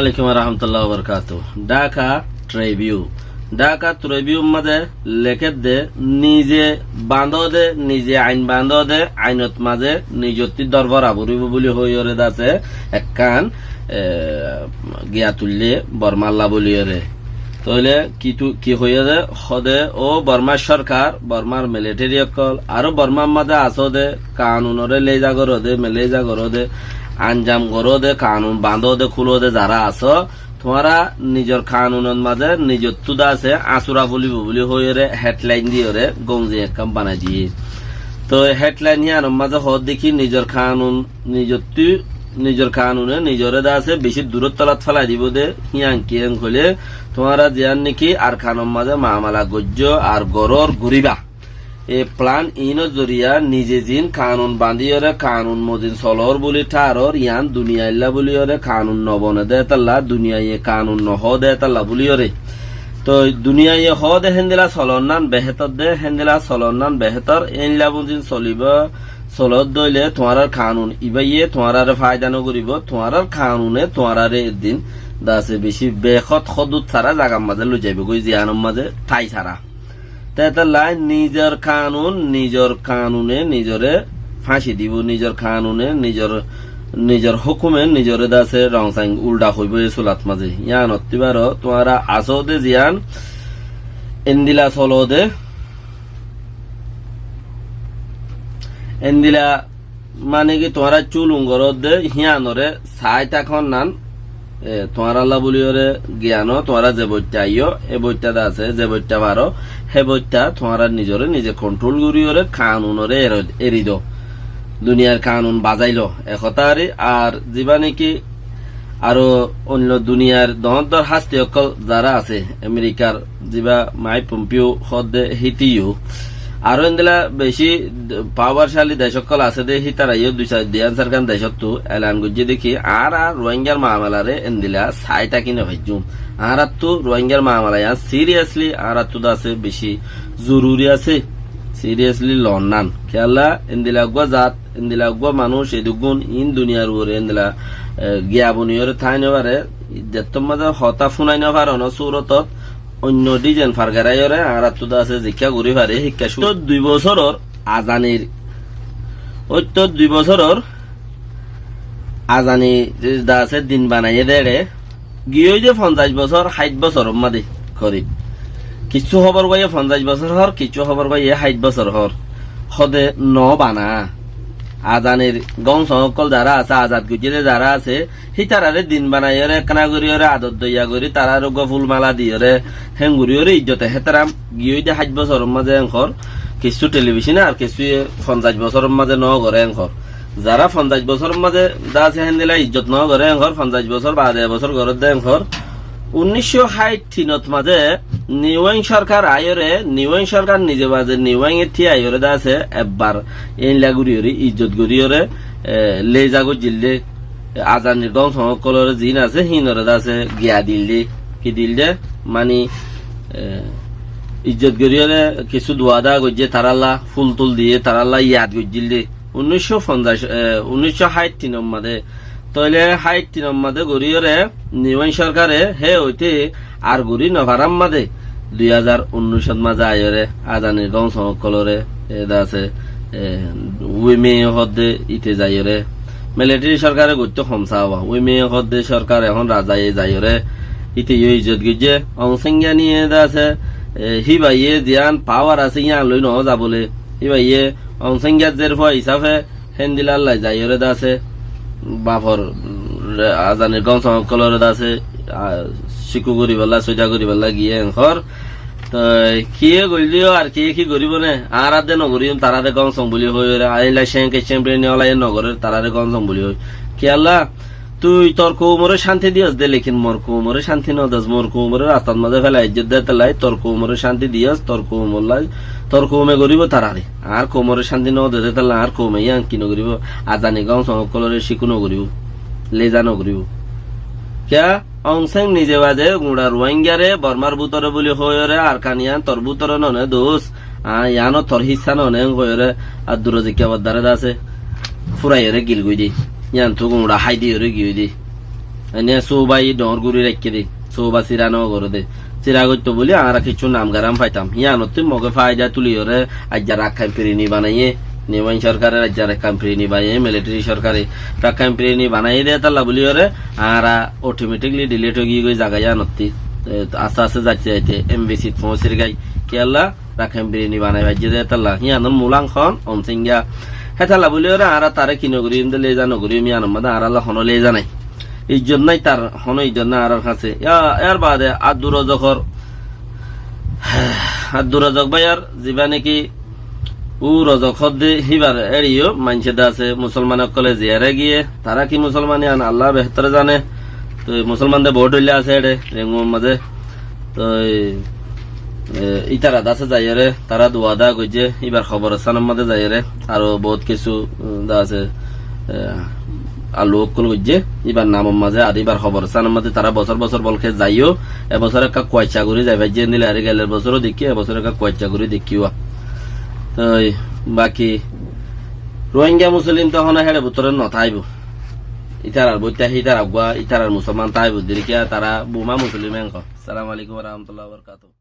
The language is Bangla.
আলাইকুম রহমতুল্লাহ বরকাত। ঢাকা ট্রিবিউন মাঝে লেখে দে নিজে বান্ধ দে নিজে আইন বান্ধ দে আইনত মাঝে নিজতি দরবার আবরিব বলি হইরে দাসে একখান গিয়া তুললে বর্মাল্লা বলিরে তইলে কি হইরে হদে ও বর্মার সরকার বর্মার মিলিটারি অকল আরো বর্মার মাঝে আসো দে কানুনরে লেজা করো দে মেলেজা করো দে আঞ্জাম করো দে কানুন বান্ধো দে খুলো দে যারা আছো তোমারা নিজের কানুনের মাঝে নিজের তুদা আছে আসুরা বলিব বলি হইরে হেডলাইন দিয়ে গঞ্জি একদম বানাই দিয়ে তো হেডলাইন ইয়ার মাঝে হদ দেখি নিজের কানুনে নিজরে দা আছে বেশি দূরত তলাত ফেলাই দিব দে হিয়াং হলে তোমারা জিয়ান নাকি আর খানের মাঝে মামালা গজ্য আর গরর ঘুরিবা এই প্লান ইনো জরিয়া নিজে জিন কানুন বান্ধিয়রে কানুন মজিন সলর বলি ঠারর ইয়ান দুনিয়া ইল্লা বলিয়রে কানুন নবনে দে তাল্লা দুনিয়ায় কানুন নহ দে তাল্লা বলিয়রে তো দুনিয়ায় হ দে হেন্দিলা সলর নান বেহেতর দে হেন্দিলা সলর নান বেহেতর এনলা বুঝিন চলিব চলত দইলে তোমার কানুন ইবাইয়ে তোমার ফায়দা নকরিব তোমার কানুনে তোমার এদিন দাসে বেশি বেখত সদুত ছাড়া জাগার মাঝে লই যাইব গই জিয়ানোর মাঝে ঠাই ছাড়া তাই নিজের কানুনে নিজরে ফাঁসি দিব নিজের কানুনে নিজের হুকুমে নিজরে দাসে রংসাং উল্টা হইব চুলাত মাঝে ইয়ান অতিবার তোমারা আসো দে জিয়ান এন্দিলা চলো দে এন্দিলা মানে কি তোমারা চুল উঙ্গর দে হিয়ানরে সাইটা খন নান তোমার আল্লাহ বলিওরে জ্ঞান তোমারা যে বইটা আইও এ বইটা আছে যে বইটা পারো হে বইটা তোমারা নিজরে নিজে কন্ট্রোল করিওরে কানুনরে এরি দো দুনিয়ার কানুন বাজাইলো একতারে আর যিবা নাকি আরো অন্য দুনিয়ার দহন্তর হাস্তি অকল যারা আছে আমেরিকার যিবা মাই পম্পিও হদে হিটিও আরো এন্দিলা বেশি পাওয়ারশালী দেশকল আছে দে হিতারাইও দুই চার দিয়ান সরকার দেশত্তু এলান গুজি দেখি আর রোহিঙ্গার মামলারে এন্দিলা সাইটা কিনে ভাইজুম আর তো রোহিঙ্গার মামলা সিরিয়াসলি আর তো আছে বেশি জরুরি আছে সিরিয়াসলি লন্নান খেলা এন্দিলা গুয়া জাত এন্দিলা গুয়া মানুষ এদুগুন ইন দুনিয়ার উপরে এন্দিলা জ্ঞাবনীয়রে ঠাই নেবারে যেতম মাঝে হতা ফুনাই নেবার অনসুরতত অন্য ডিজাইন ফারগারাইরে আর তুদা আছে শিক্ষা ঘুরি পারে শিক্ষা 2 বছরের আজানির 2 বছরের আজানি দা আছে দিন বানাইয়ে দেড়ে গিয়ে যে 50 বছর 60 বছর মাদে করি কিছু খবর গাইয়ে 50 বছর হর কিছু খবর গাইয়ে 60 বছর হর হদে ন বানা আজানের গং সকল যারা আছে আজাদ গুজিরে যারা আছে হিতারারে দিন বানাইরে কানা করিরে আদত দইয়া করি তারা রোগ ফুল মালা দিয়ে হেঙ্গুরিরে ইজ্জতে হেতারাম গিয়ে 60 বছর মাঝে এঙ্কর কিছু টেলিভিশনে আর কিছু 50 বছর মাঝে ন করে এঙ্কর যারা 50 বছর মাঝে দাসে হেন্দিলা ইজ্জত ন করে এঙ্কর 50 বছর বাদে বছর ঘর দে এঙ্কর 1960 মাঝে নিউইং সরকার আয়রে নিউইং সরকার নিজে বাজে নিউইং এর থি আয়রে দাসে একবার এই লাগুরিয়রে ইজ্জত গরিয়রে লেজাগো জিল্লে আজানির গং সকলরে জিন আছে হিনরে দাসে গিয়া দিল্লি কি দিল্লে মানে ইজ্জত গরিয়রে কিছু দোয়াদা গজে তারাল্লা ফুল তুল দিয়ে তারাল্লা ইয়াদ গজিল্লে 1960 মাঝে তইলে 60 মাঝে গরিয়রে নিউইং সরকারে হে হইতে আর গরি নভারাম মাঝে 2019 মাঝে আয়রে আজানির গং সকলরে আছে ওই মেয়ে হদে ইতে যাইরে মিলিটারি সরকারে গত্য খমসা হওয়া ওই মেয়ে হদে সরকার এখন রাজায় যাইরে ইতে ইজ্জত গিয়ে অংসংজ্ঞা নিয়ে আছে হিবাইয়ে জিয়ান পাওয়ার আছে ইয়া লই ন যাবলে হিবাইয়ে অংসংজ্ঞা জের হিসাবে হেন্দিলাল্লাই যাইরে আছে বাফর আজানির গং সকলরে আছে শিকু করি বেলা সৈজা করি বেলা গিয়ে ঘর তো কি গলিও আর কি গরিব নে আর আদে নগরিম তারারে গং সং বলি হই আইলা সেঙ্কে চ্যাম্পিয়ন নিওলাই নগরের তারারে গং সং বলি হই কি আল্লাহ তুই তোর কোমরে শান্তি দিয়স দে লেকিন মোর কোমরে শান্তি ন দস মোর কোমরে রাস্তার মাঝে ফেলা ইজ্জত দে তালাই তোর কোমরে শান্তি দিয়স তোর কোমর লাই তোর কোমে গরিব তারারে আর কোমরে শান্তি ন দে তালা আর কোমে ইয়াং কি নগরিব আজানি গং সং কলরে শিকু নগরিব লেজা নগরিব क्या অংসেং নিজে বাজে গুড়া রোহিঙ্গারে বর্মার বুতরে বলি হয়রে আর কানিয়ান তোর বুতরে ননে দোষ ইয়ানো তোর হিসা ননে হয়রে আর দূরে যে কেবল দারে আছে ফুরাইরে গিল গুই দি ইয়ান তো গুড়া হাই দিয়ে গিয়ে দি এনে সৌবাই ডর গুড়ি রেখে দে সৌবা চিরানো করে দে চিরা করতো বলি আর কিছু নাম গারাম পাইতাম হিয়ানতে মগে ফায়দা তুলি ওরে আজ্জা রাখাই ফিরিনি বানাইয়ে নিবান সরকারের আজ্জা রাখাই ফিরিনি বানিয়ে মিলিটারি সরকারে রাখাই ফিরিনি বানাই দিয়ে তাল্লা বলি ওরে আর অটোমেটিকলি ডিলিট হয়ে গিয়ে জায়গায় আনতি আস্তে আস্তে যাচ্ছে যাইতে এমবিসি পৌঁছের গাই কেলা রাখাই ফিরিনি বানাই বাজিয়ে দিয়ে তাল্লা হিয়ানোর মূলাংখন অমসিঙ্গা হ্যাঁ তাল্লা বলি ওরে আর তারে কি নগরী লে যা নগরী মিয়ানোর মধ্যে আর আল্লাহ হন লে জানাই এই জন্যই তার হন এই জন্য আর কাছে এর বাদে আদুর জখর আদুর রজক ভাই আর যিবা নাকি ও রজক হদ্দে হিবার এড়িও মানছে আছে মুসলমান কলে জিয়ারে গিয়ে তারা কি মুসলমান আন আল্লাহ বেহতর জানে তো মুসলমানদের ভোট হইলে আছে এড়ে রেঙ্গুর মাঝে তো ইতারা দাসে যাইরে তারা দোয়া দা কইছে এবার খবর স্থানের মধ্যে যাইরে আরো বহুত কিছু দা আছে আলোক কইছে এবার নামের মাঝে আর এবার খবর স্থানের মধ্যে তারা বছর বছর বলকে যাইও এবছর একটা কয়চা করে যাইবা যে নিলে আর গেলের বছরও দেখি এবছর একটা কয়চা করে দেখিও বাকি রোহিঙ্গা মুসলিম তখন হেড়ে ভিতরে নথাইব ইতারার বইটা ইতার আগুয়া ইতারার মুসলমান তাই বুদ্ধিরিকা তারা বুমা মুসলিম সালাম আলাইকুম রহমতুল্লাহ বরকাত।